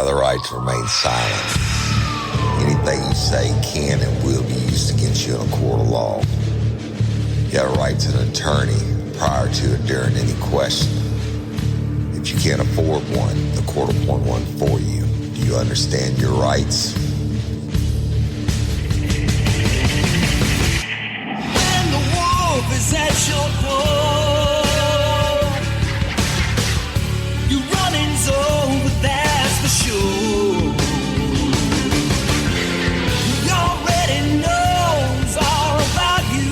have the right to remain silent. Anything you say can and will be used against you in a court of law. You have a right to an attorney prior to or during any question. If you can't afford one, the court will appoint one for you. Do you understand your rights? When the wolf is at your door, your running's over, that's for sure. He already knows all about you.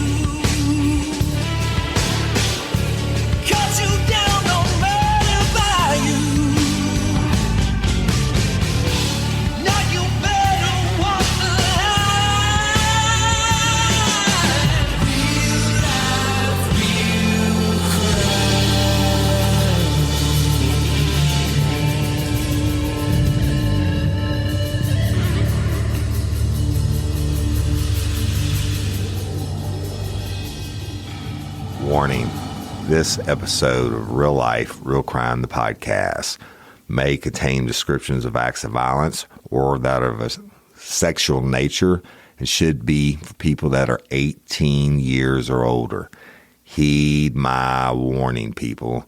Cut you down, no matter by you. Now you better walk the line. Real life, real crime. Warning. This episode of Real Life, Real Crime, the podcast, may contain descriptions of acts of violence or that of a sexual nature and should be for people that are 18 years or older. Heed my warning, people.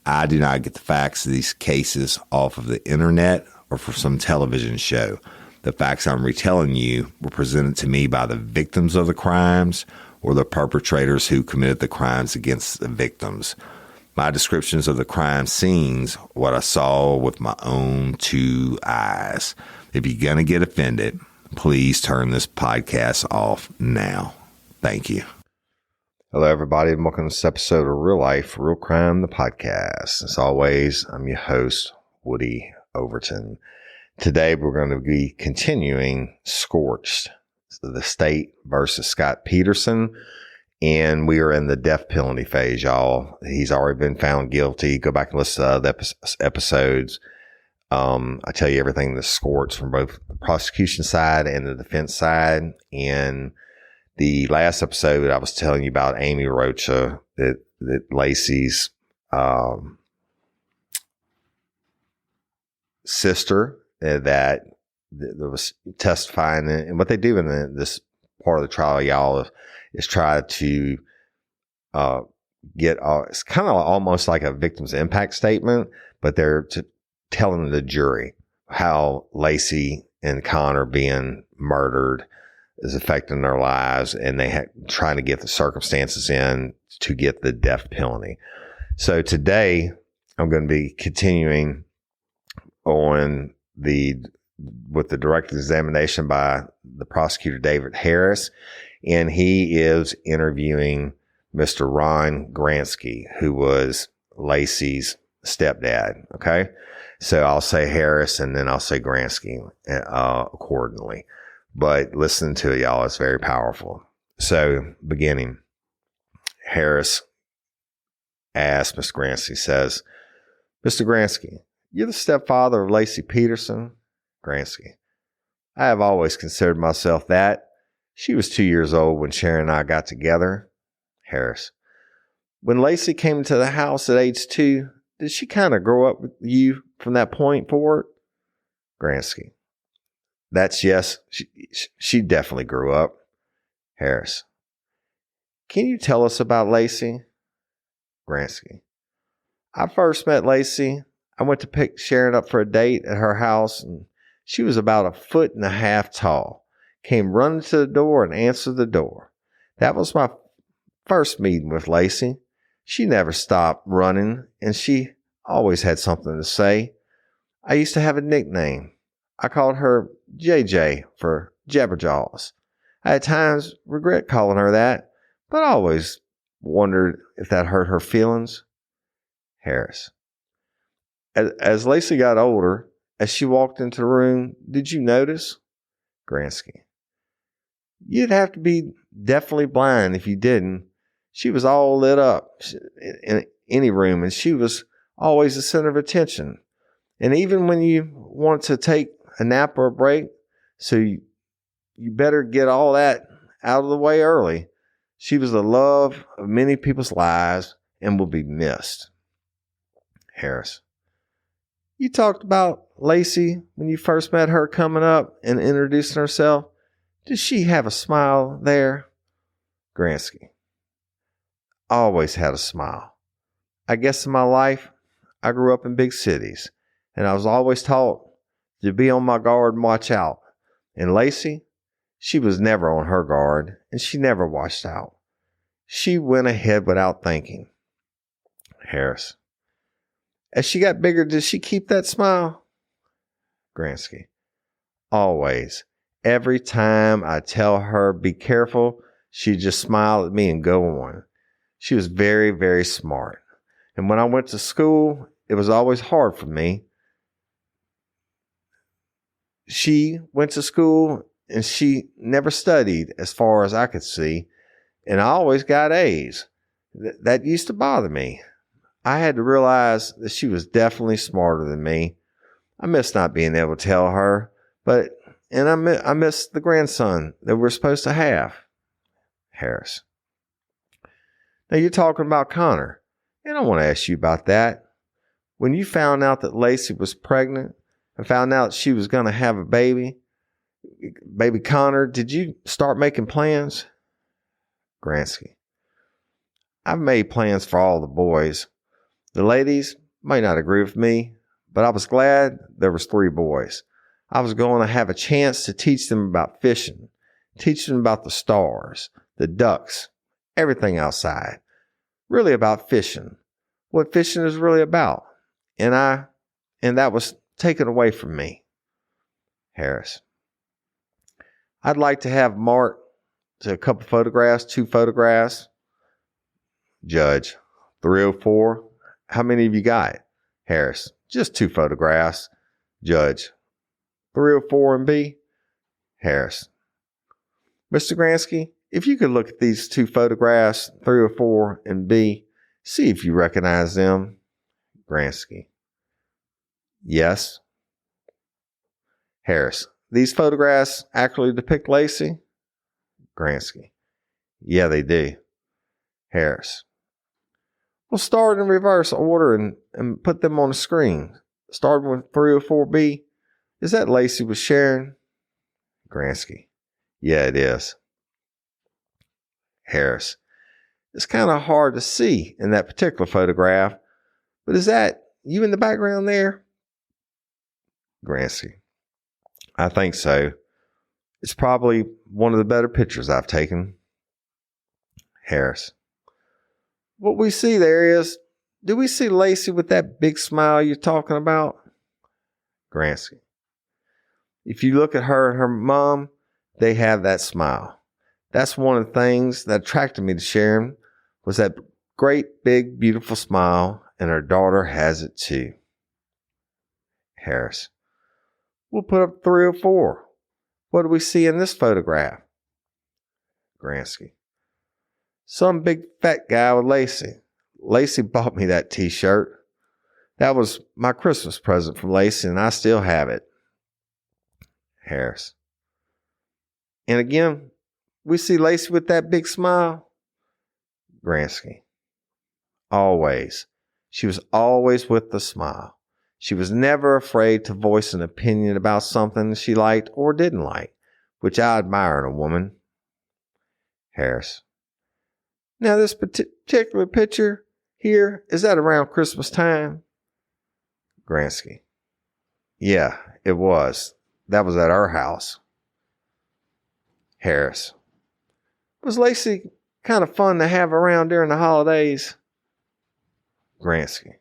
I do not get the facts of these cases off of the internet or from some television show. The facts I'm retelling you were presented to me by the victims of the crimes or the perpetrators who committed the crimes against the victims. My descriptions of the crime scenes, what I saw with my own two eyes. If you're going to get offended, please turn this podcast off now. Thank you. Hello, everybody, and welcome to this episode of Real Life, Real Crime, the podcast. As always, I'm your host, Woody Overton. Today, we're going to be continuing Scorched, the state versus Scott Peterson, and we are in the death penalty phase, y'all. He's already been found guilty. Go back and listen to the episodes. I tell you everything that's Scorched from both the prosecution side and the defense side. And the last episode, I was telling you about Amy Rocha, that Laci's sister, that was testifying, and what they do in this part of the trial, y'all, is try to get it's kind of almost like a victim's impact statement, but they're telling the jury how Laci and Connor being murdered is affecting their lives, and they trying to get the circumstances in to get the death penalty. So today I'm going to be continuing on with the direct examination by the prosecutor, David Harris, and he is interviewing Mr. Ron Gransky, who was Laci's stepdad. Okay. So I'll say Harris and then I'll say Gransky, accordingly, but listen to it, y'all. It's very powerful. So beginning, Harris asked Mr. Gransky, says, Mr. Gransky, you're the stepfather of Laci Peterson? Gransky, I have always considered myself that. She was 2 years old when Sharon and I got together. Harris, when Laci came into the house at age 2, did she kind of grow up with you from that point forward? Gransky, that's yes. She definitely grew up. Harris, can you tell us about Laci? Gransky, I first met Laci. I went to pick Sharon up for a date at her house, and she was about 1.5 feet tall. Came running to the door and answered the door. That was my first meeting with Laci. She never stopped running, and she always had something to say. I used to have a nickname. I called her JJ for Jabberjaws. I at times regret calling her that, but I always wondered if that hurt her feelings. Harris, as Laci got older, as she walked into the room, did you notice? Gransky, you'd have to be definitely blind if you didn't. She was all lit up in any room, and she was always the center of attention. And even when you want to take a nap or a break, so you better get all that out of the way early. She was the love of many people's lives and will be missed. Harris, You talked about Laci when you first met her coming up and introducing herself. Did she have a smile there? Gransky. Always had a smile. I guess in my life, I grew up in big cities, and I was always taught to be on my guard and watch out. And Laci, she was never on her guard, and she never watched out. She went ahead without thinking. Harris. As she got bigger, did she keep that smile? Gransky. Always. Every time I tell her, be careful, she'd just smile at me and go on. She was very, very smart. And when I went to school, it was always hard for me. She went to school and she never studied as far as I could see. And I always got A's. That used to bother me. I had to realize that she was definitely smarter than me. I miss not being able to tell her, and I miss the grandson that we're supposed to have. Harris. Now you're talking about Connor, and I want to ask you about that. When you found out that Laci was pregnant and found out she was going to have a baby Connor, did you start making plans? Gransky. I've made plans for all the boys. The ladies might not agree with me, but I was glad there was 3 boys. I was going to have a chance to teach them about fishing, teach them about the stars, the ducks, everything outside. Really about fishing, what fishing is really about. And that was taken away from me. Harris. I'd like to have Mark to a couple photographs, 2 photographs. Judge. 304. How many have you got? Harris. Just 2 photographs. Judge. 304 and B. Harris. Mr. Gransky, if you could look at these 2 photographs, 304 and B, see if you recognize them. Gransky. Yes. Harris. These photographs actually depict Laci? Gransky. Yeah, they do. Harris. We'll start in reverse order and put them on the screen. Starting with 304B. Is that Laci with Sharon? Gransky. Yeah, it is. Harris. It's kind of hard to see in that particular photograph, but is that you in the background there? Gransky. I think so. It's probably one of the better pictures I've taken. Harris. What we see there is, do we see Laci with that big smile you're talking about? Gransky. If you look at her and her mom, they have that smile. That's one of the things that attracted me to Sharon, was that great, big, beautiful smile, and her daughter has it too. Harris. We'll put up 304. What do we see in this photograph? Gransky. Some big fat guy with Laci. Laci bought me that t-shirt. That was my Christmas present from Laci, and I still have it. Harris. And again, we see Laci with that big smile. Gransky. Always. She was always with the smile. She was never afraid to voice an opinion about something she liked or didn't like, which I admire in a woman. Harris. Now this particular picture here, is that around Christmas time? Gransky. Yeah, it was. That was at our house. Harris. Was Laci kind of fun to have around during the holidays? Gransky.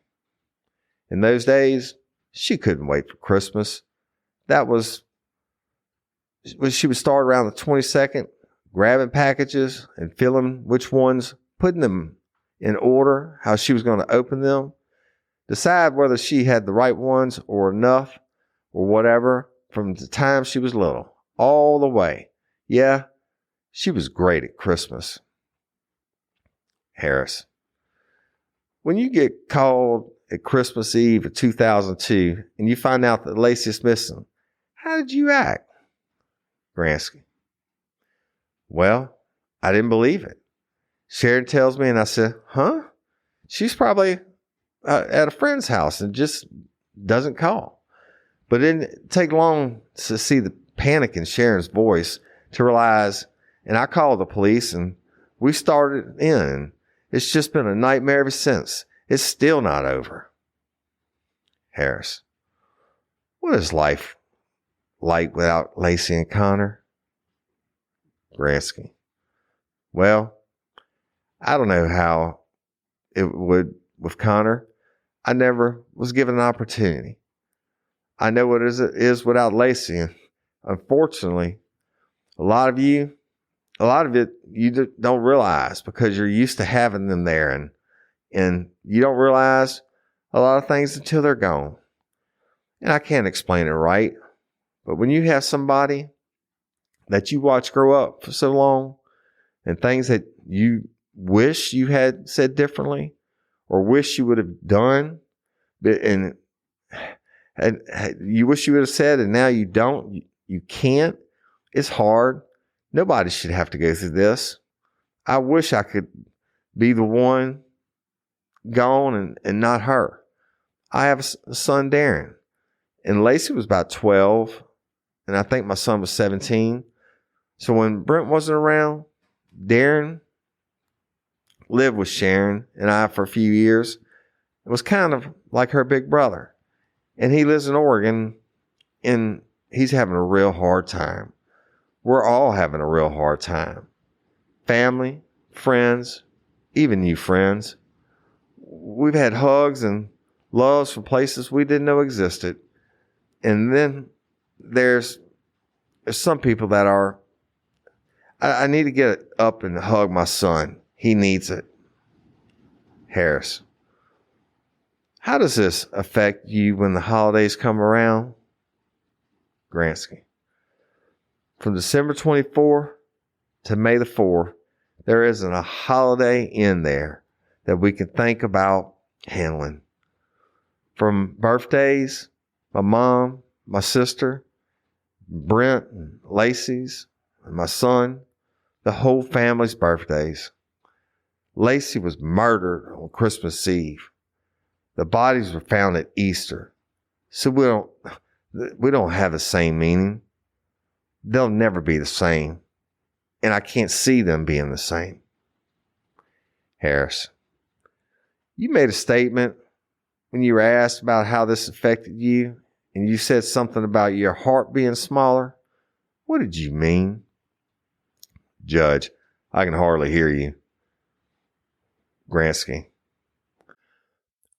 In those days, she couldn't wait for Christmas. That was when she would start around the 22nd, grabbing packages and feeling which ones, putting them in order, how she was going to open them, decide whether she had the right ones or enough or whatever from the time she was little, all the way. Yeah, she was great at Christmas. Harris. When you get called at Christmas Eve of 2002 and you find out that Laci is missing, how did you act? Gransky. Well, I didn't believe it. Sharon tells me and I said, huh? She's probably at a friend's house and just doesn't call. But it didn't take long to see the panic in Sharon's voice to realize, and I called the police and we started in. It's just been a nightmare ever since. It's still not over. Harris, what is life like without Laci and Connor? Gransky, well, I don't know how it would with Connor. I never was given an opportunity. I know what it is without Laci. And unfortunately, a lot of it you don't realize because you're used to having them there, and you don't realize a lot of things until they're gone. And I can't explain it right, but when you have somebody that you watch grow up for so long and things that you wish you had said differently or wish you would have done, and you wish you would have said and now you don't, you can't, it's hard. Nobody should have to go through this. I wish I could be the one gone and not her. I have a son, Darren, and Laci was about 12, and I think my son was 17. So when Brent wasn't around, Darren lived with Sharon and I for a few years. It was kind of like her big brother. And he lives in Oregon, and he's having a real hard time. We're all having a real hard time. Family, friends, even new friends. We've had hugs and loves from places we didn't know existed. And then there's some people that are, I need to get up and hug my son. He needs it. Harris, how does this affect you when the holidays come around? Gransky, from December 24 to May the 4th, there isn't a holiday in there that we can think about handling. From birthdays, my mom, my sister, Brent and Laci's, and my son, the whole family's birthdays. Laci was murdered on Christmas Eve. The bodies were found at Easter. So we don't have the same meaning. They'll never be the same. And I can't see them being the same. Harris, you made a statement when you were asked about how this affected you, and you said something about your heart being smaller. What did you mean? Judge, I can hardly hear you. Gransky,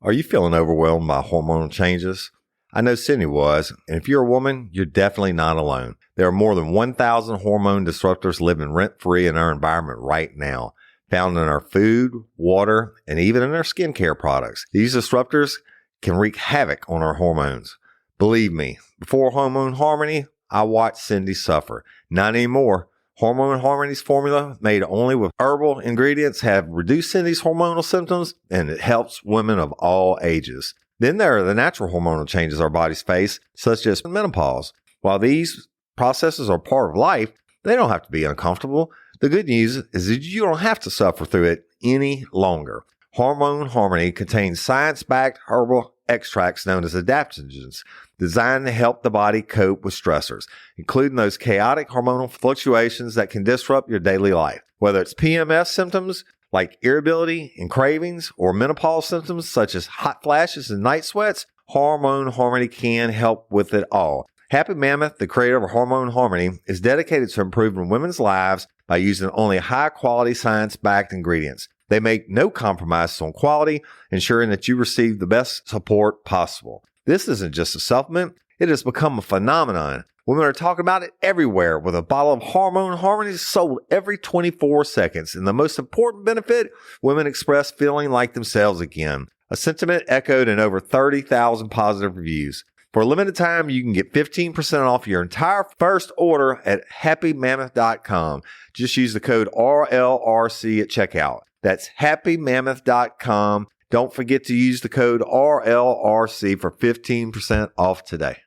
are you feeling overwhelmed by hormonal changes? I know Cindy was, and if you're a woman, you're definitely not alone. There are more than 1,000 hormone disruptors living rent-free in our environment right now, found in our food, water, and even in our skincare products. These disruptors can wreak havoc on our hormones. Believe me, before Hormone Harmony, I watched Cindy suffer. Not anymore. Hormone Harmony's formula, made only with herbal ingredients, have reduced Cindy's hormonal symptoms, and it helps women of all ages. Then there are the natural hormonal changes our bodies face, such as menopause. While these processes are part of life, they don't have to be uncomfortable. The good news is that you don't have to suffer through it any longer. Hormone Harmony contains science-backed herbal extracts known as adaptogens, designed to help the body cope with stressors, including those chaotic hormonal fluctuations that can disrupt your daily life. Whether it's PMS symptoms like irritability and cravings, or menopause symptoms such as hot flashes and night sweats, Hormone Harmony can help with it all. Happy Mammoth, the creator of Hormone Harmony, is dedicated to improving women's lives by using only high-quality science-backed ingredients. They make no compromises on quality, ensuring that you receive the best support possible. This isn't just a supplement, it has become a phenomenon. Women are talking about it everywhere, with a bottle of Hormone Harmony sold every 24 seconds. And the most important benefit, women express feeling like themselves again. A sentiment echoed in over 30,000 positive reviews. For a limited time, you can get 15% off your entire first order at happymammoth.com. Just use the code RLRC at checkout. That's happymammoth.com. Don't forget to use the code RLRC for 15% off today.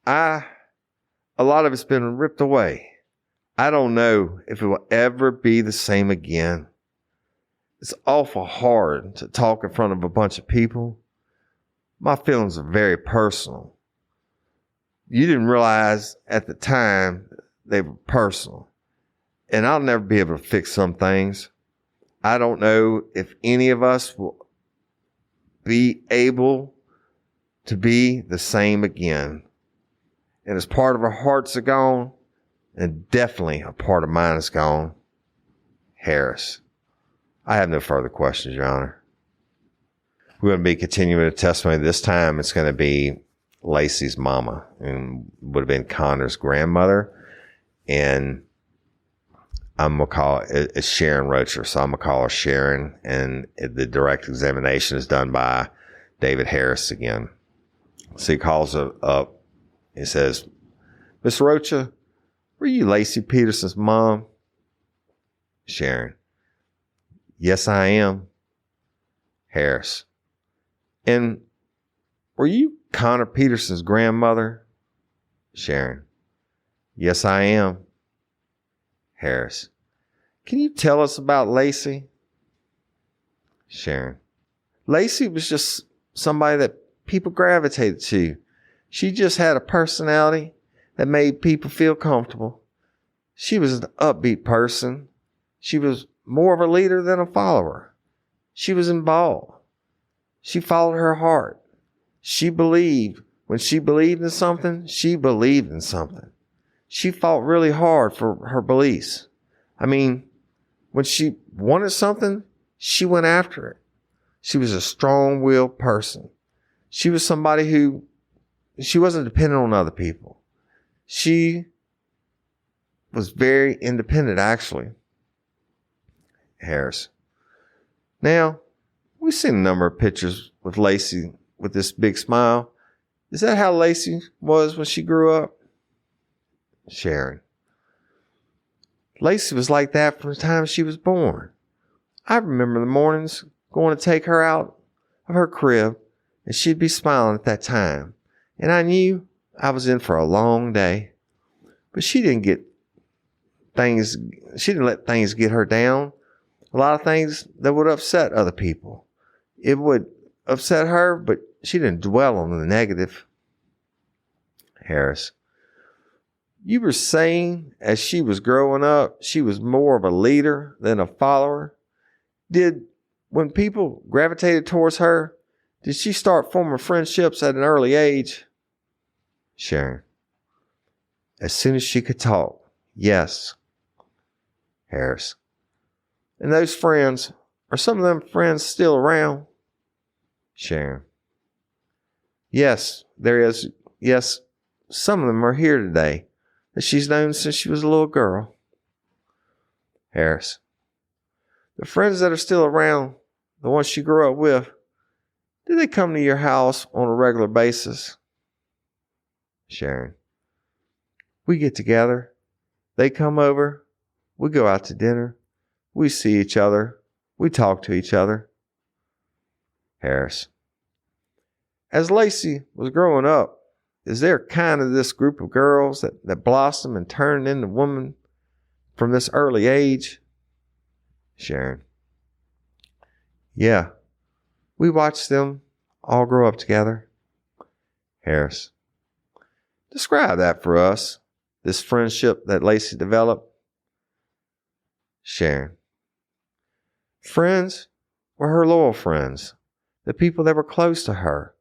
A lot of it's been ripped away. I don't know if it will ever be the same again. It's awful hard to talk in front of a bunch of people. My feelings are very personal. You didn't realize at the time they were personal. And I'll never be able to fix some things. I don't know if any of us will be able to be the same again. And as part of our hearts are gone, and definitely a part of mine is gone, Harris. I have no further questions, Your Honor. We're going to be continuing the testimony. This time it's going to be Laci's mama, and would have been Connor's grandmother. And I'm going to call it Sharon Rocher. So I'm going to call her Sharon. And the direct examination is done by David Harris again. So he calls her up. He says, Miss Rocha, were you Laci Peterson's mom? Sharon. Yes, I am. Harris. And were you Connor Peterson's grandmother? Sharon. Yes, I am. Harris. Can you tell us about Laci? Sharon. Laci was just somebody that people gravitated to. She just had a personality that made people feel comfortable. She was an upbeat person. She was more of a leader than a follower. She was involved. She followed her heart. She believed. When she believed in something, she believed in something. She fought really hard for her beliefs. I mean, when she wanted something, she went after it. She was a strong-willed person. She was somebody who, she wasn't dependent on other people. She was very independent, actually. Harris. Now, we've seen a number of pictures with Laci with this big smile. Is that how Laci was when she grew up? Sharon. Laci was like that from the time she was born. I remember the mornings going to take her out of her crib, and she'd be smiling at that time. And I knew I was in for a long day. But she didn't let things get her down. A lot of things that would upset other people. It would upset her, but she didn't dwell on the negative. Harris. You were saying as she was growing up, she was more of a leader than a follower. When people gravitated towards her, did she start forming friendships at an early age? Sharon. As soon as she could talk, yes. Harris. And those friends, are some of them friends still around? Sharon. Yes, there is. Yes, some of them are here today that she's known since she was a little girl. Harris. The friends that are still around, the ones she grew up with, do they come to your house on a regular basis? Sharon. We get together. They come over. We go out to dinner. We see each other. We talk to each other. Harris. As Laci was growing up, is there kind of this group of girls that blossom and turn into women from this early age? Sharon. Yeah. We watched them all grow up together. Harris. Describe that for us, this friendship that Laci developed. Sharon. Friends were her loyal friends, the people that were close to her.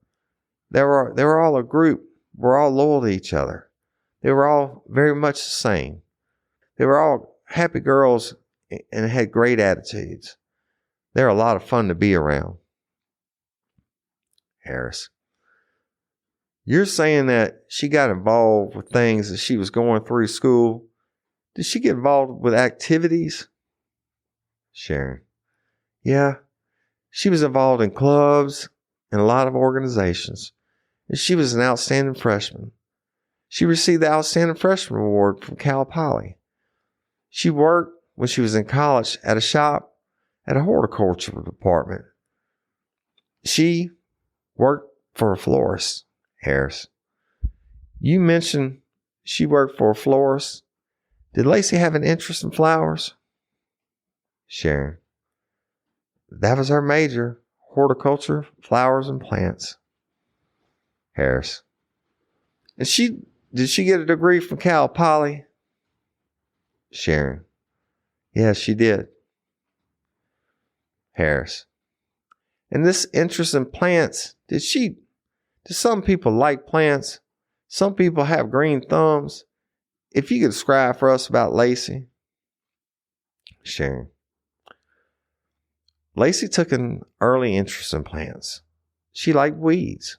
They were all a group. We're all loyal to each other. They were all very much the same. They were all happy girls and had great attitudes. They're a lot of fun to be around. Harris. You're saying that she got involved with things as she was going through school. Did she get involved with activities? Sharon. Yeah, she was involved in clubs and a lot of organizations. And she was an outstanding freshman. She received the Outstanding Freshman Award from Cal Poly. She worked when she was in college at a shop at a horticulture department. She worked for a florist. Harris. You mentioned she worked for a florist. Did Laci have an interest in flowers? Sharon. That was her major, horticulture, flowers, and plants. Harris. And did she get a degree from Cal Poly? Sharon. Yes, she did. Harris. And this interest in plants, do some people like plants? Some people have green thumbs. If you could describe for us about Laci. Sharon. Laci took an early interest in plants. She liked weeds.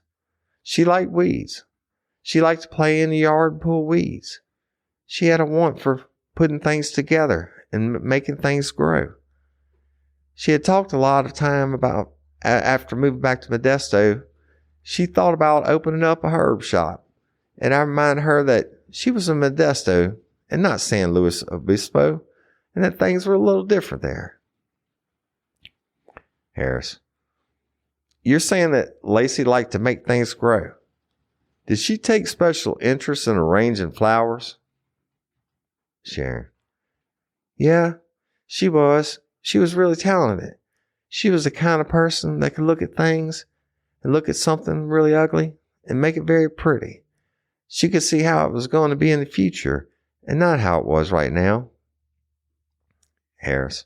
She liked to play in the yard and pull weeds. She had a want for putting things together and making things grow. She had talked a lot of time about, after moving back to Modesto, she thought about opening up a herb shop. And I reminded her that she was in Modesto and not San Luis Obispo, and that things were a little different there. Harris. You're saying that Laci liked to make things grow. Did she take special interest in arranging flowers? Sharon. Yeah, she was. She was really talented. She was the kind of person that could look at things and look at something really ugly and make it very pretty. She could see how it was going to be in the future and not how it was right now. Harris.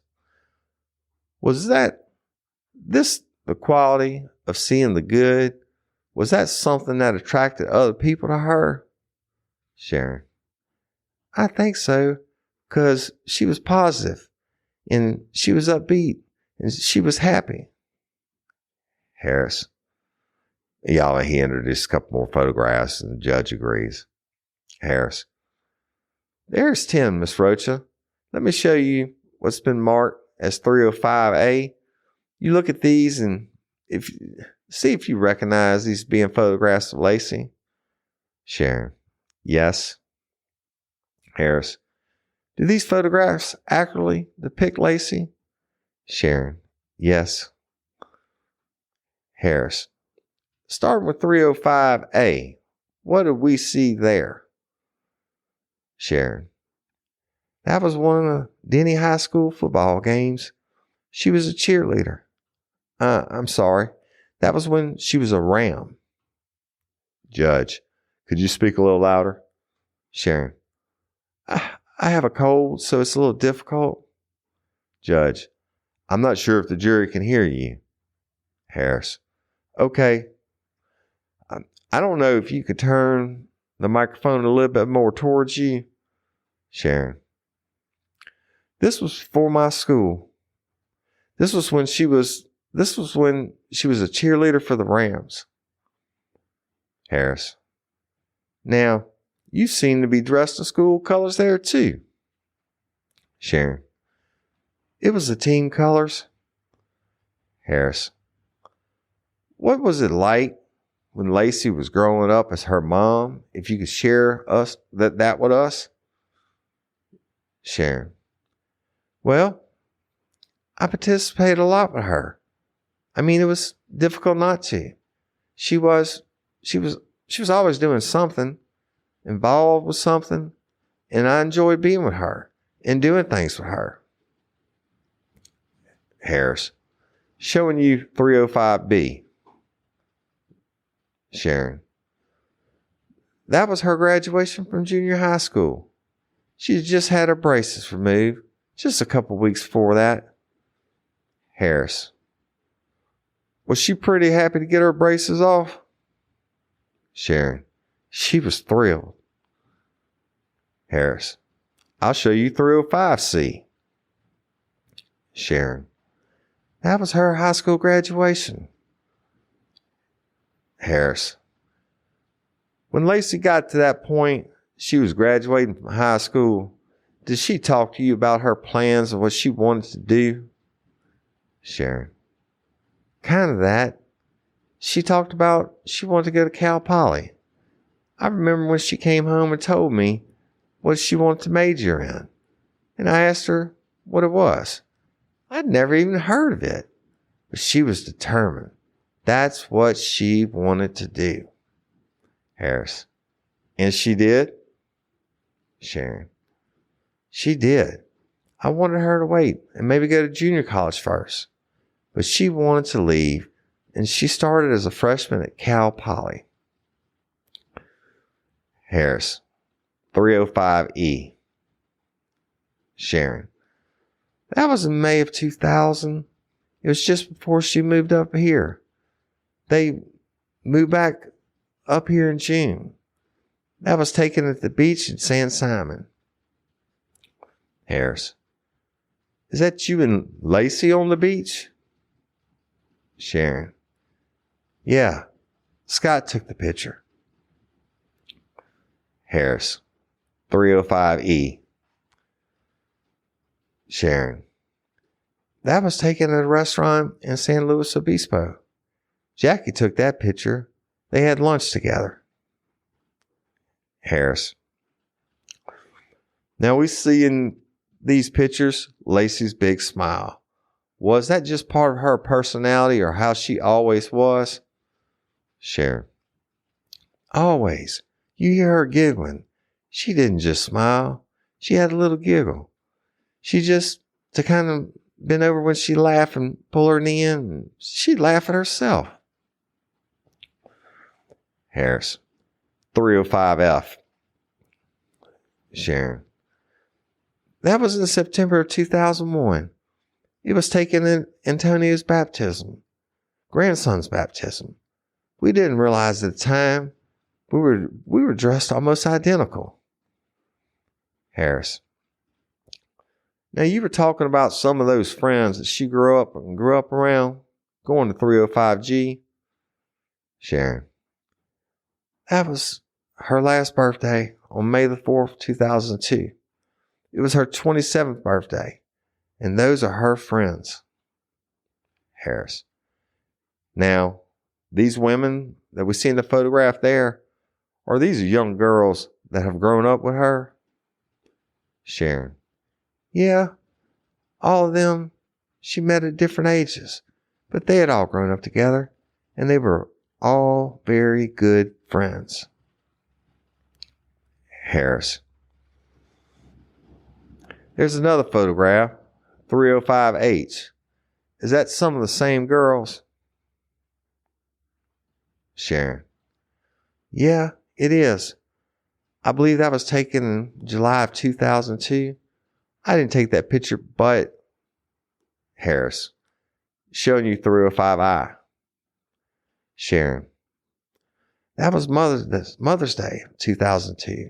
Was the quality of seeing the good, was that something that attracted other people to her? Sharon. I think so, because she was positive and she was upbeat and she was happy. Harris. He introduced a couple more photographs and the judge agrees. Harris. There's 10, Miss Rocha. Let me show you what's been marked as 305A. You look at these and see if you recognize these being photographs of Laci. Sharon. Yes. Harris. Do these photographs accurately depict Laci? Sharon. Yes. Harris. Starting with 305A, what did we see there? Sharon. That was one of the Denny High School football games. She was a cheerleader. I'm sorry. That was when she was a ram. Judge. Could you speak a little louder? Sharon. I have a cold, so it's a little difficult. Judge. I'm not sure if the jury can hear you. Harris. Okay. I don't know if you could turn the microphone a little bit more towards you. Sharon. This was for my school. This was when she was a cheerleader for the Rams. Harris. Now, you seem to be dressed in school colors there too. Sharon. It was the team colors. Harris. What was it like when Laci was growing up as her mom, if you could share that with us? Sharon. Well, I participated a lot with her. I mean, it was difficult not to. She was always doing something, involved with something, and I enjoyed being with her and doing things with her. Harris. Showing you 305B. Sharon. That was her graduation from junior high school. She had just had her braces removed just a couple weeks before that. Harris. Was she pretty happy to get her braces off? Sharon. She was thrilled. Harris. I'll show you 305C. Sharon. That was her high school graduation. Harris. When Laci got to that point, she was graduating from high school, did she talk to you about her plans and what she wanted to do? Sharon. Kind of that. She talked about she wanted to go to Cal Poly. I remember when she came home and told me what she wanted to major in. And I asked her what it was. I'd never even heard of it. But she was determined. That's what she wanted to do. Harris. And she did? Sharon. She did. I wanted her to wait and maybe go to junior college first. But she wanted to leave, and she started as a freshman at Cal Poly. Harris. 305E. Sharon. That was in May of 2000. It was just before she moved up here. They moved back up here in June. That was taken at the beach in San Simon. Harris. Is that you and Laci on the beach? Sharon. Yeah. Scott took the picture. Harris. 305E. Sharon. That was taken at a restaurant in San Luis Obispo. Jackie took that picture. They had lunch together. Harris. Now we see in these pictures Laci's big smile. Was that just part of her personality or how she always was? Sharon. Always. You hear her giggling. She didn't just smile. She had a little giggle. She just, to kind of bend over when she laughed and pull her knee in, and she'd laugh at herself. Harris. 305F. Sharon. That was in September of 2001. It was taken in Antonio's baptism, grandson's baptism. We didn't realize at the time we were dressed almost identical. Harris. Now you were talking about some of those friends that she grew up around, going to 305G. Sharon. That was her last birthday on May the 4th, 2002. It was her 27th birthday, and those are her friends. Harris. Now, these women that we see in the photograph there, are these young girls that have grown up with her? Sharon. Yeah, all of them she met at different ages, but they had all grown up together, and they were all very good friends. Harris. There's another photograph, 305H. Is that some of the same girls? Sharon. Yeah, it is. I believe that was taken in July of 2002. I didn't take that picture, but Harris. Showing you 305I. Sharon. That was Mother's Day, 2002.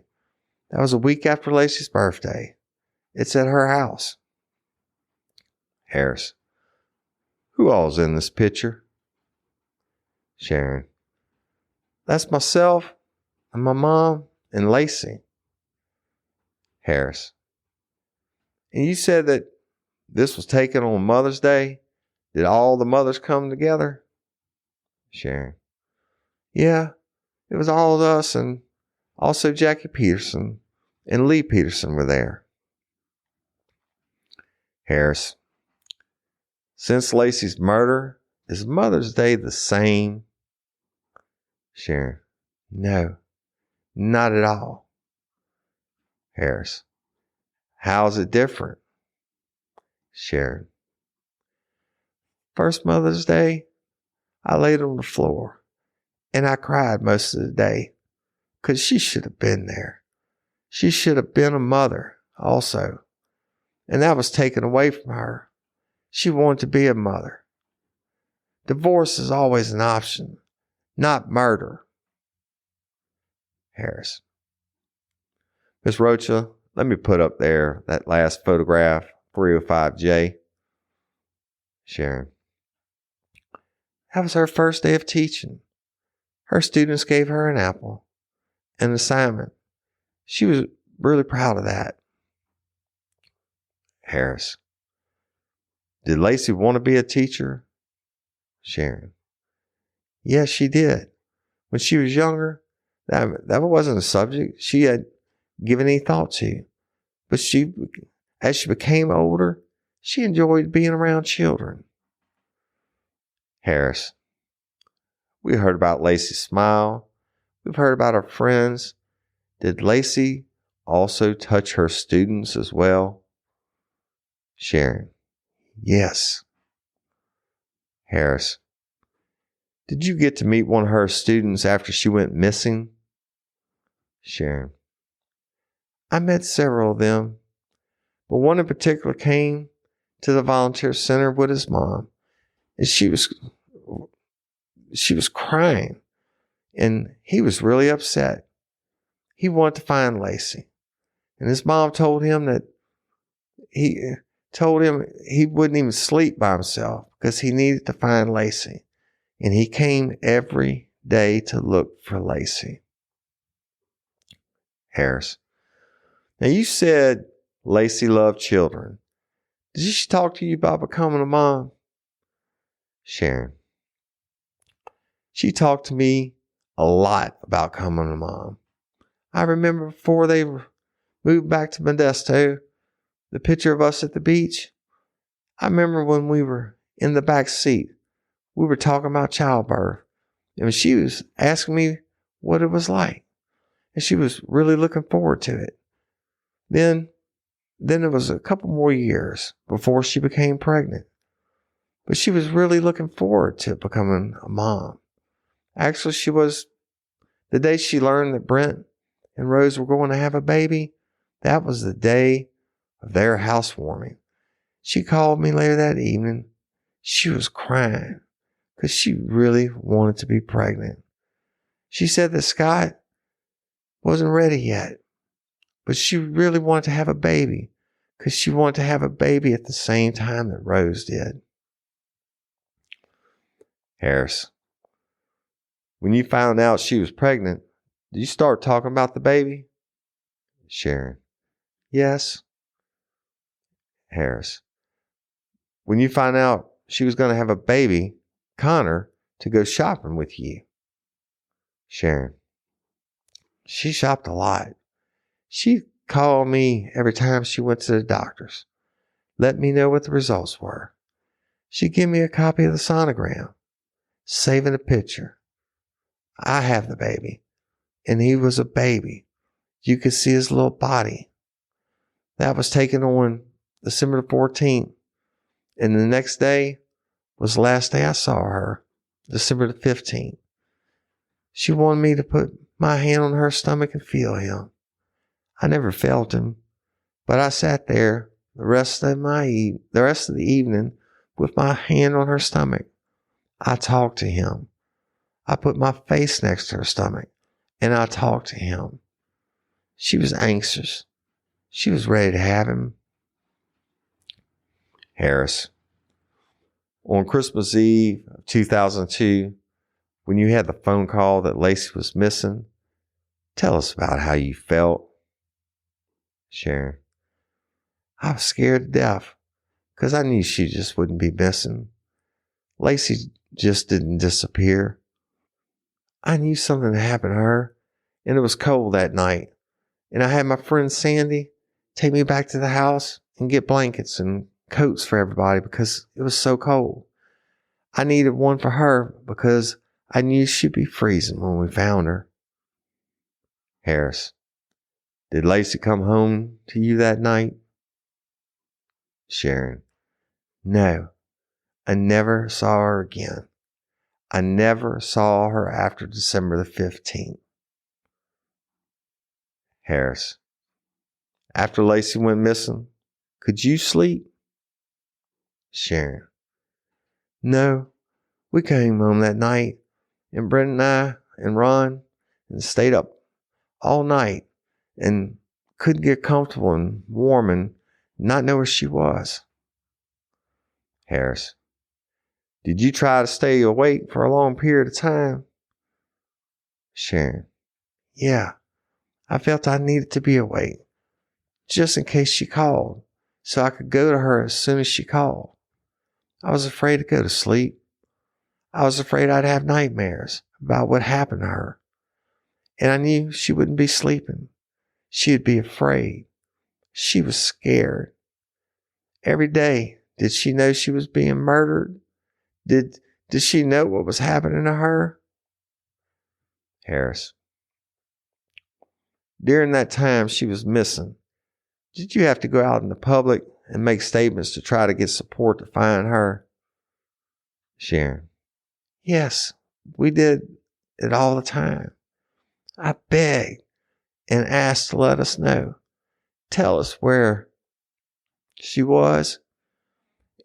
That was a week after Laci's birthday. It's at her house. Harris. Who all's in this picture? Sharon. That's myself and my mom and Laci. Harris. And you said that this was taken on Mother's Day? Did all the mothers come together? Sharon. Yeah, it was all of us, and also Jackie Peterson and Laci Peterson were there. Harris. Since Laci's murder, is Mother's Day the same? Sharon. No, not at all. Harris. How's it different? Sharon. First Mother's Day, I laid on the floor and I cried most of the day because she should have been there. She should have been a mother also. And that was taken away from her. She wanted to be a mother. Divorce is always an option, not murder. Harris. Miss Rocha, let me put up there that last photograph, 305J. Sharon. That was her first day of teaching. Her students gave her an apple, an assignment. She was really proud of that. Harris. Did Laci want to be a teacher? Sharon. Yes, she did. When she was younger, that wasn't a subject she had given any thought to. But as she became older, she enjoyed being around children. Harris. We heard about Laci's smile. We've heard about her friends. Did Laci also touch her students as well? Sharon. Yes. Harris. Did you get to meet one of her students after she went missing? Sharon. I met several of them, but one in particular came to the volunteer center with his mom, and she was crying, and he was really upset. He wanted to find Laci, and his mom told him that he wouldn't even sleep by himself because he needed to find Laci, and he came every day to look for Laci. Harris. Now, you said Laci loved children. Did she talk to you about becoming a mom? Sharon. She talked to me a lot about becoming a mom. I remember before they moved back to Modesto, the picture of us at the beach. I remember when we were in the back seat, we were talking about childbirth, and she was asking me what it was like, and she was really looking forward to it. Then it was a couple more years before she became pregnant, but she was really looking forward to becoming a mom. Actually, she was, the day she learned that Brent and Rose were going to have a baby, that was the day of their housewarming. She called me later that evening. She was crying because she really wanted to be pregnant. She said that Scott wasn't ready yet, but she really wanted to have a baby because she wanted to have a baby at the same time that Rose did. Harris. When you found out she was pregnant, did you start talking about the baby? Sharon. Yes. Harris. When you found out she was going to have a baby, Connor, to go shopping with you? Sharon. She shopped a lot. She called me every time she went to the doctor's. Let me know what the results were. She'd give me a copy of the sonogram, saving a picture. I have the baby, and he was a baby. You could see his little body. That was taken on December the 14th, and the next day was the last day I saw her, December the 15th. She wanted me to put my hand on her stomach and feel him. I never felt him, but I sat there the rest of the evening with my hand on her stomach. I talked to him. I put my face next to her stomach, and I talked to him. She was anxious. She was ready to have him. Harris. On Christmas Eve of 2002, when you had the phone call that Laci was missing, tell us about how you felt. Sharon. I was scared to death because I knew she just wouldn't be missing. Laci just didn't disappear. I knew something had happened to her, and it was cold that night. And I had my friend Sandy take me back to the house and get blankets and coats for everybody because it was so cold. I needed one for her because I knew she'd be freezing when we found her. Harris. Did Laci come home to you that night? Sharon. No, I never saw her again. I never saw her after December the 15th. Harris. After Laci went missing, could you sleep? Sharon. No, we came home that night, and Brent and I and Ron and stayed up all night and couldn't get comfortable and warm and not know where she was. Harris. Did you try to stay awake for a long period of time? Sharon. Yeah, I felt I needed to be awake, just in case she called, so I could go to her as soon as she called. I was afraid to go to sleep. I was afraid I'd have nightmares about what happened to her. And I knew she wouldn't be sleeping. She'd be afraid. She was scared. Every day, did she know she was being murdered? Did she know what was happening to her? Harris. During that time she was missing, did you have to go out in the public and make statements to try to get support to find her? Sharon. Yes, we did it all the time. I begged and asked to let us know. Tell us where she was.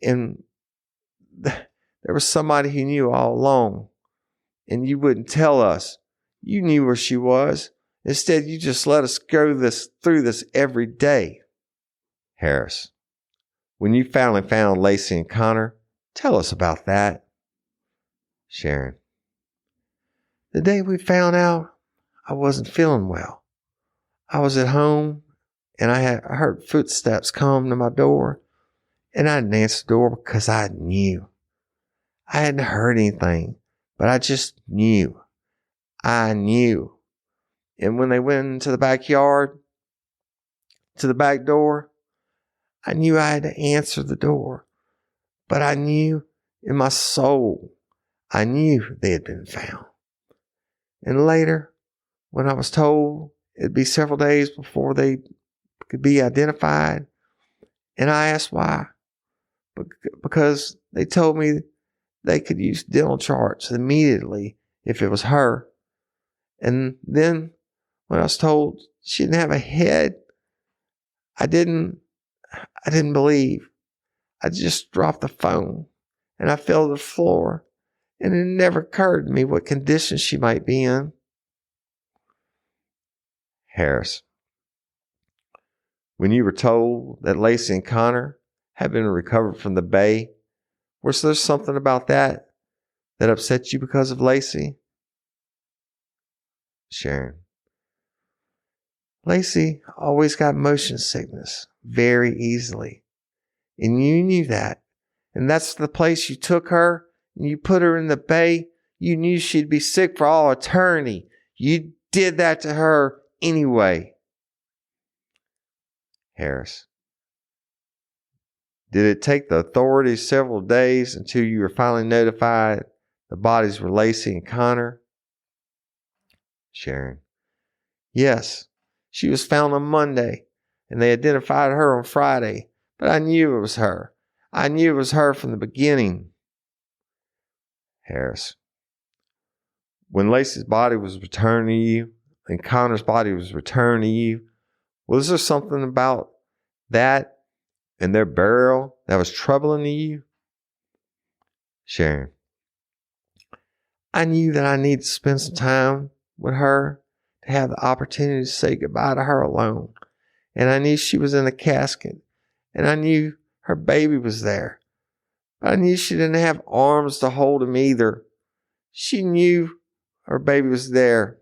And there was somebody who knew all along, and you wouldn't tell us. You knew where she was. Instead, you just let us go through this every day. Harris, when you finally found Laci and Connor, tell us about that. Sharon, the day we found out, I wasn't feeling well. I was at home, and I heard footsteps come to my door, and I didn't answer the door because I knew. I hadn't heard anything, but I just knew. I knew. And when they went into the backyard, to the back door, I knew I had to answer the door. But I knew in my soul, I knew they had been found. And later, when I was told it'd be several days before they could be identified, and I asked why. Because they told me they could use dental charts immediately if it was her. And then when I was told she didn't have a head, I didn't believe. I just dropped the phone and I fell to the floor, and it never occurred to me what condition she might be in. Harris, when you were told that Laci and Connor had been recovered from the bay, was there something about that upset you because of Laci? Sharon, Laci always got motion sickness very easily, and you knew that. And that's the place you took her, and you put her in the bay. You knew she'd be sick for all eternity. You did that to her anyway. Harris, did it take the authorities several days until you were finally notified the bodies were Laci and Connor? Sharon, yes. She was found on Monday, and they identified her on Friday, but I knew it was her. I knew it was her from the beginning. Harris, when Laci's body was returned to you and Connor's body was returned to you, was there something about that and their burial that was troubling to you? Sharon, I knew that I needed to spend some time with her to have the opportunity to say goodbye to her alone. And I knew she was in a casket, and I knew her baby was there. But I knew she didn't have arms to hold him either. She knew her baby was there.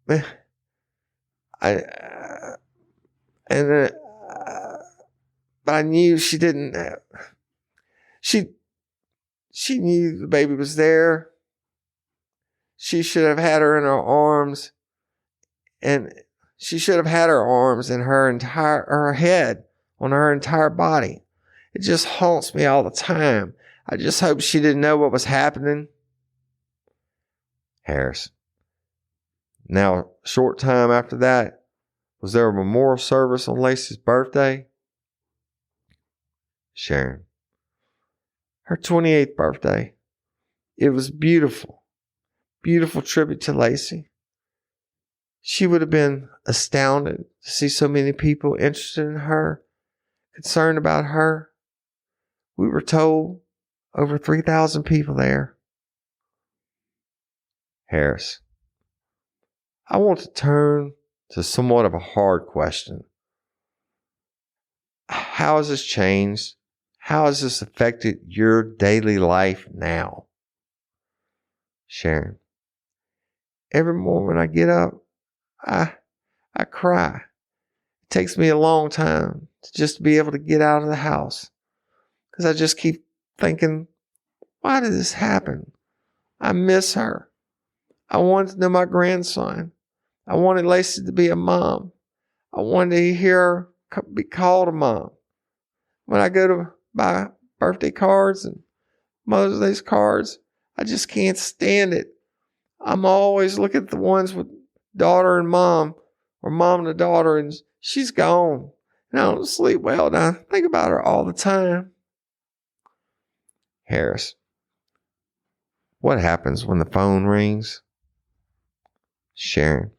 But I knew she didn't. She knew the baby was there. She should have had her in her arms, and she should have had her arms and her head on her entire body. It just haunts me all the time. I just hope she didn't know what was happening. Harris, now, a short time after that, was there a memorial service on Laci's birthday? Sharon, her 28th birthday. It was beautiful. Beautiful tribute to Laci. She would have been astounded to see so many people interested in her, concerned about her. We were told over 3,000 people there. Harris, I want to turn to somewhat of a hard question. How has this changed? How has this affected your daily life now? Sharon, every morning I get up, I cry. It takes me a long time to just be able to get out of the house, because I just keep thinking, why did this happen? I miss her. I wanted to know my grandson. I wanted Laci to be a mom. I wanted to hear her be called a mom. When I go to buy birthday cards and Mother's Day cards, I just can't stand it. I'm always looking at the ones with daughter and mom, or mom and a daughter, and she's gone. And I don't sleep well, and I think about her all the time. Harris, what happens when the phone rings? Sharon.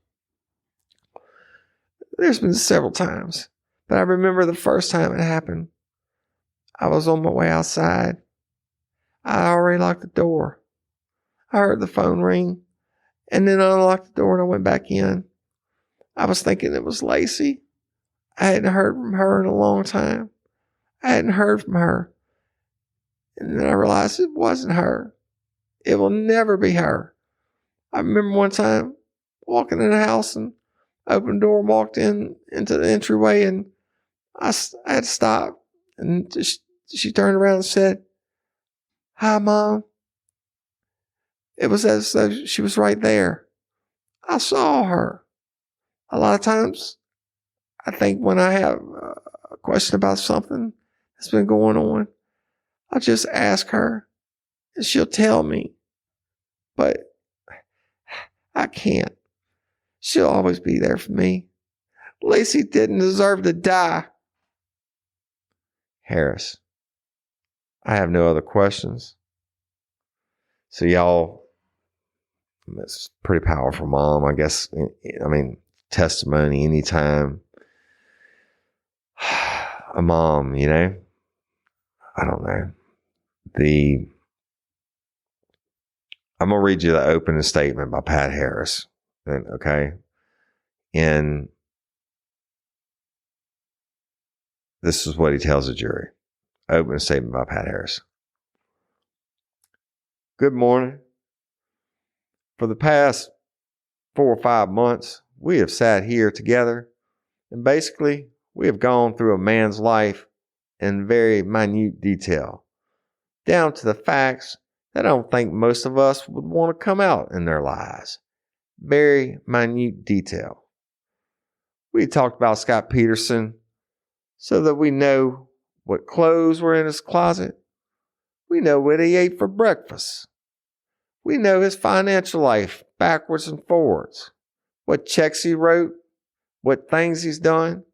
There's been several times, but I remember the first time it happened. I was on my way outside. I already locked the door. I heard the phone ring, and then I unlocked the door and I went back in. I was thinking it was Laci. I hadn't heard from her in a long time. I hadn't heard from her. And then I realized it wasn't her. It will never be her. I remember one time walking in the house and opened the door and walked into the entryway, and I had to stop. And she turned around and said, "Hi, Mom." It was as though she was right there. I saw her. A lot of times, I think when I have a question about something that's been going on, I'll just ask her and she'll tell me. But I can't. She'll always be there for me. Laci didn't deserve to die. Harris. I have no other questions. So y'all, it's a pretty powerful mom, I guess. I mean, testimony anytime. A mom, you know, I don't know. I'm going to read you the opening statement by Pat Harris. Okay. And this is what he tells the jury. Opening statement by Pat Harris. Good morning. For the past 4 or 5 months, we have sat here together, and basically we have gone through a man's life in very minute detail, down to the facts that I don't think most of us would want to come out in their lives. Very minute detail. We talked about Scott Peterson so that we know what clothes were in his closet. We know what he ate for breakfast. We know his financial life backwards and forwards. What checks he wrote. What things he's done.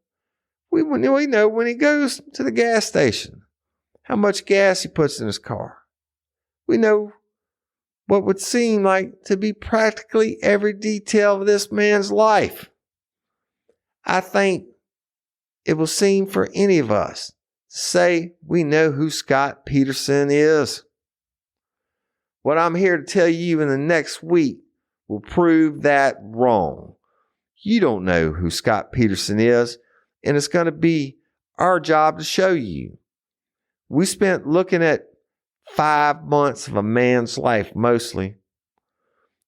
We know when he goes to the gas station, how much gas he puts in his car. We know what would seem like to be practically every detail of this man's life. I think it will seem for any of us to say we know who Scott Peterson is. What I'm here to tell you in the next week will prove that wrong. You don't know who Scott Peterson is, and it's going to be our job to show you. We spent looking at 5 months of a man's life mostly.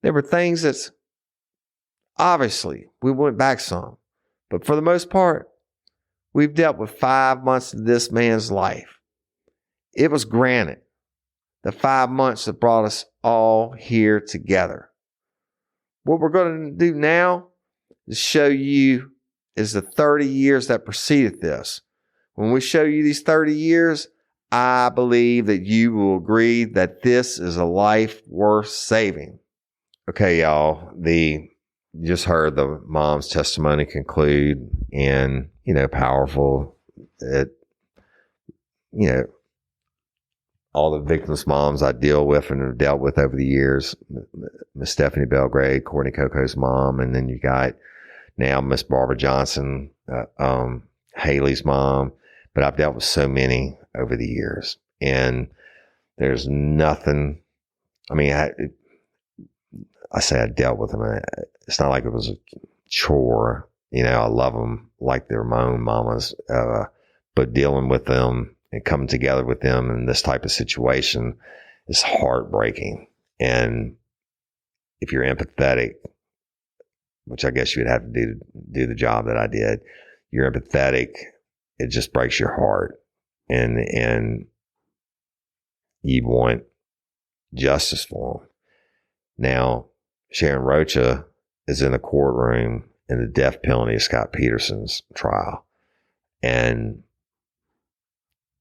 There were things that's obviously we went back some, but for the most part, we've dealt with 5 months of this man's life. It was granted the 5 months that brought us all here together. What we're going to do now is show you is the 30 years that preceded this. When we show you these 30 years, I believe that you will agree that this is a life worth saving. Okay, y'all, you just heard the mom's testimony conclude, and, powerful. All the victims' moms I deal with and have dealt with over the years, Miss Stephanie Belgrade, Courtney Coco's mom, and then you got now Miss Barbara Johnson, Haley's mom, but I've dealt with so many over the years, and there's nothing. I mean, I say I dealt with them. It's not like it was a chore. I love them like they're my own mamas, but dealing with them and coming together with them in this type of situation is heartbreaking. And if you're empathetic, which I guess you would have to do the job that I did, you're empathetic, it just breaks your heart. And you want justice for them. Now, Sharon Rocha is in the courtroom in the death penalty of Scott Peterson's trial. And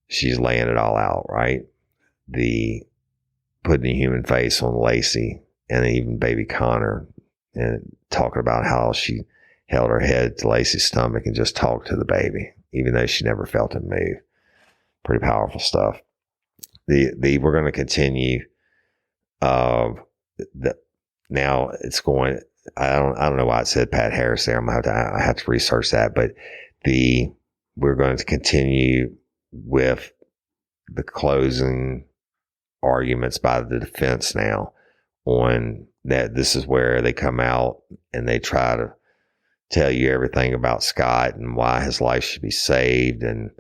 she's laying it all out, right? The putting a human face on Laci and even baby Connor, and talking about how she held her head to Laci's stomach and just talked to the baby, even though she never felt him move. Pretty powerful stuff. We're going to continue. Now I don't know why it said Pat Harris there. I have to research that, but we're going to continue with the closing arguments by the defense now on that. This is where they come out and they try to tell you everything about Scott and why his life should be saved. And,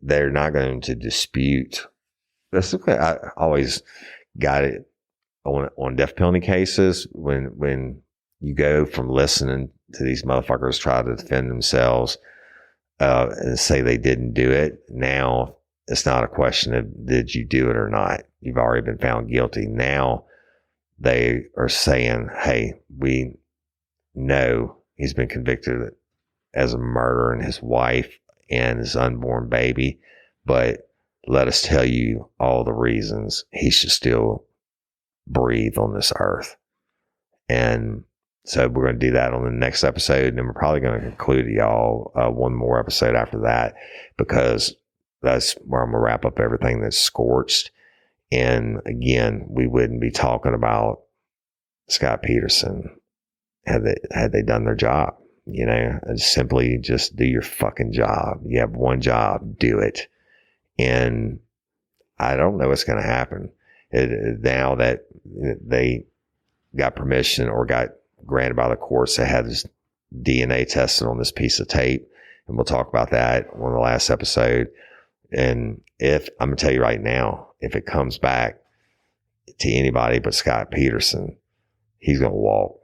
they're not going to dispute. I always got it on death penalty cases when you go from listening to these motherfuckers try to defend themselves and say they didn't do it. Now it's not a question of did you do it or not. You've already been found guilty. Now they are saying, hey, we know he's been convicted as a murderer and his wife and his unborn baby, but let us tell you all the reasons he should still breathe on this earth. And so we're going to do that on the next episode, and then we're probably going to conclude y'all one more episode after that, because that's where I'm going to wrap up everything that's Scorched. And again, we wouldn't be talking about Scott Peterson had they done their job. Simply just do your fucking job. You have one job, do it. And I don't know what's going to happen now that they got permission or got granted by the courts to have this DNA tested on this piece of tape. And we'll talk about that on the last episode. And I'm going to tell you right now, if it comes back to anybody but Scott Peterson, he's going to walk.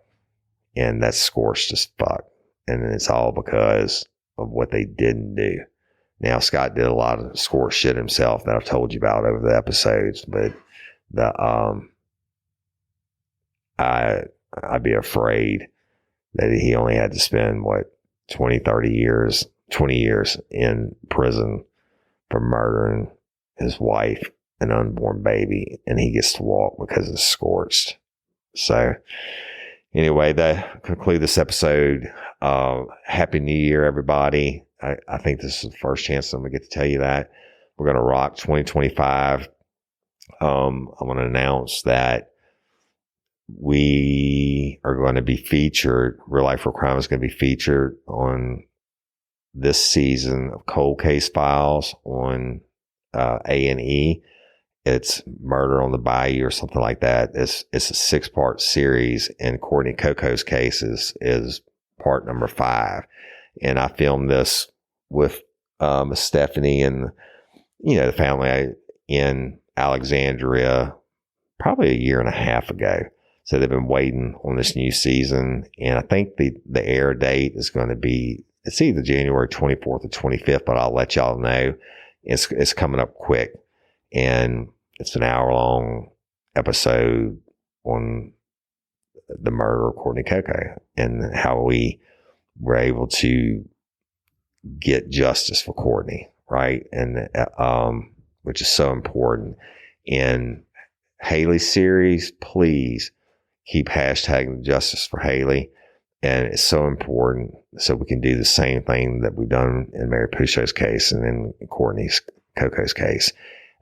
And that's scorched as fuck. And it's all because of what they didn't do. Now, Scott did a lot of scorched shit himself that I've told you about over the episodes, but I'd be afraid that he only had to spend 20 years in prison for murdering his wife and unborn baby, and he gets to walk because it's scorched. So anyway, that conclude this episode. Happy New Year, everybody. I think this is the first chance I'm going to get to tell you that. We're going to rock 2025. I want to announce that we are going to be featured. Real Life Real Crime is going to be featured on this season of Cold Case Files on A&E. It's Murder on the Bayou or something like that. It's a 6-part series, and Courtney Coco's case is part number 5. And I filmed this with Stephanie and the family in Alexandria probably a year and a half ago. So they've been waiting on this new season, and I think the air date is going to be, it's either January 24th or 25th, but I'll let y'all know. It's coming up quick, and it's an hour-long episode on the murder of Courtney Coco and how we were able to get justice for Courtney, right? And which is so important. In Haley's series, please keep hashtagging justice for Haley. And it's so important so we can do the same thing that we've done in Mary Pouchot's case and in Courtney's Coco's case.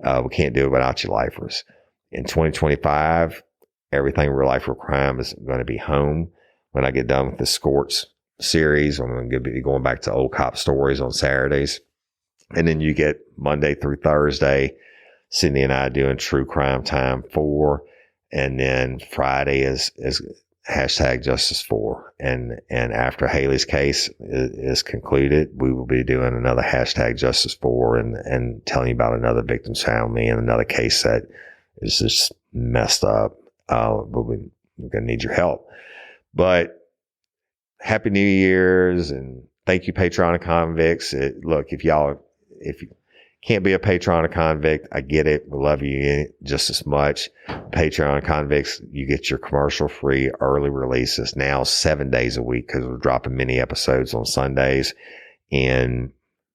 We can't do it without you lifers. In 2025, everything Real Life Real Crime is going to be home. When I get done with the Scorched series, I'm going to be going back to Old Cop Stories on Saturdays. And then you get Monday through Thursday, Sydney and I doing True Crime Time 4. And then Friday is hashtag Justice 4. And after Haley's case is concluded, we will be doing another hashtag Justice 4 and telling you about another victim's family and another case that is just messed up. But we're going to need your help. But Happy New Year's, and thank you, Patreon convicts. Look, if you can't be a Patreon convict, I get it. We love you just as much. Patreon convicts, you get your commercial-free early releases now 7 days a week because we're dropping mini episodes on Sundays. And,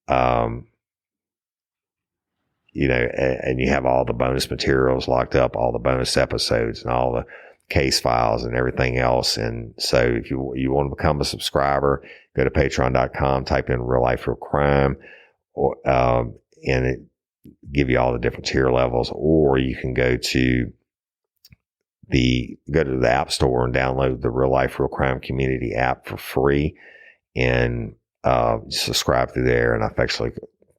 and you have all the bonus materials locked up, all the bonus episodes and all the case files and everything else. And so if you want to become a subscriber, go to patreon.com, type in Real Life Real Crime, or, and it give you all the different tier levels, or you can go to go to the App Store and download the Real Life, Real Crime Community app for free, and subscribe through there. And I've actually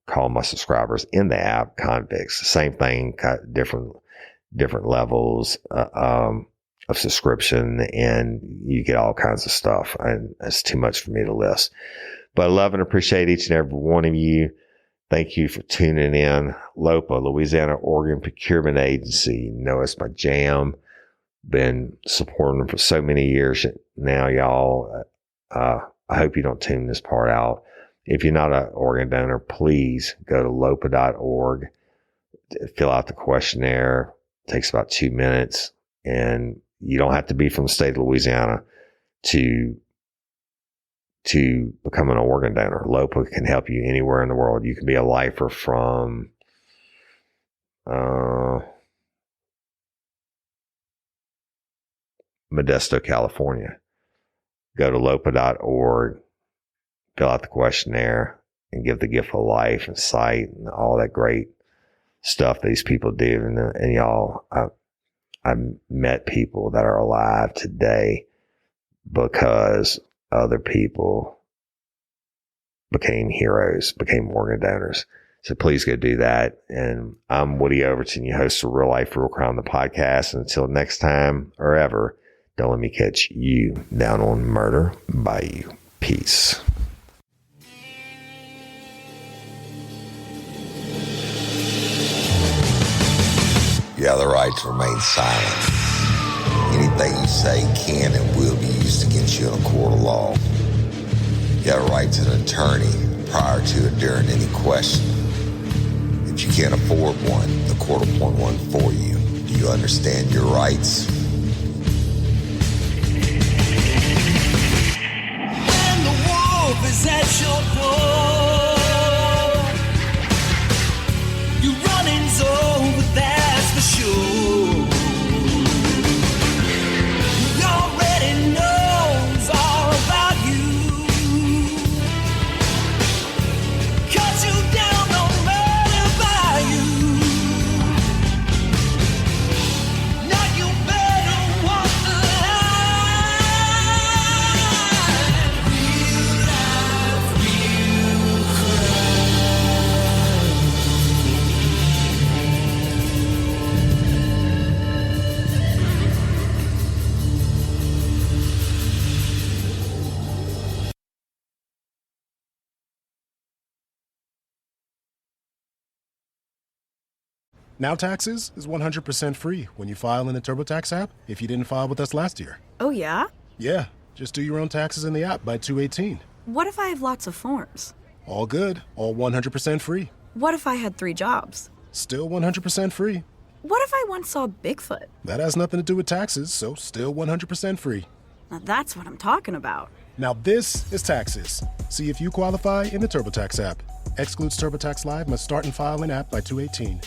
called my subscribers in the app convicts. Same thing, different levels of subscription, and you get all kinds of stuff. And it's too much for me to list. But I love and appreciate each and every one of you. Thank you for tuning in. LOPA, Louisiana Organ Procurement Agency. You know, it's my jam. Been supporting them for so many years now, y'all. I hope you don't tune this part out. If you're not an organ donor, please go to lopa.org, fill out the questionnaire. It takes about 2 minutes, and you don't have to be from the state of Louisiana to become an organ donor. LOPA can help you anywhere in the world. You can be a lifer from Modesto, California. Go to lopa.org, fill out the questionnaire, and give the gift of life and sight and all that great stuff these people do. And y'all, I've met people that are alive today because other people became heroes, became organ donors. So please go do that. And I'm Woody Overton, your host of Real Life, Real Crime, the podcast. And until next time or ever, don't let me catch you down on Murder Bayou. Peace. You have the right to remain silent. Anything you say can and will be used against you in a court of law. You have a right to an attorney prior to or during any question. If you can't afford one, the court will appoint one for you. Do you understand your rights? When the wolf is at your door, you running's over, that's for sure. He already knows all about you. Cut you down on Murder Bayou. Now you better walk the line. Real life, real crime. Now Taxes is 100% free when you file in the TurboTax app if you didn't file with us last year. Oh, yeah? Yeah, just do your own taxes in the app by 2/18. What if I have lots of forms? All good, all 100% free. What if I had 3 jobs? Still 100% free. What if I once saw Bigfoot? That has nothing to do with taxes, so still 100% free. Now that's what I'm talking about. Now this is Taxes. See if you qualify in the TurboTax app. Excludes TurboTax Live, must start and file in app by 2/18.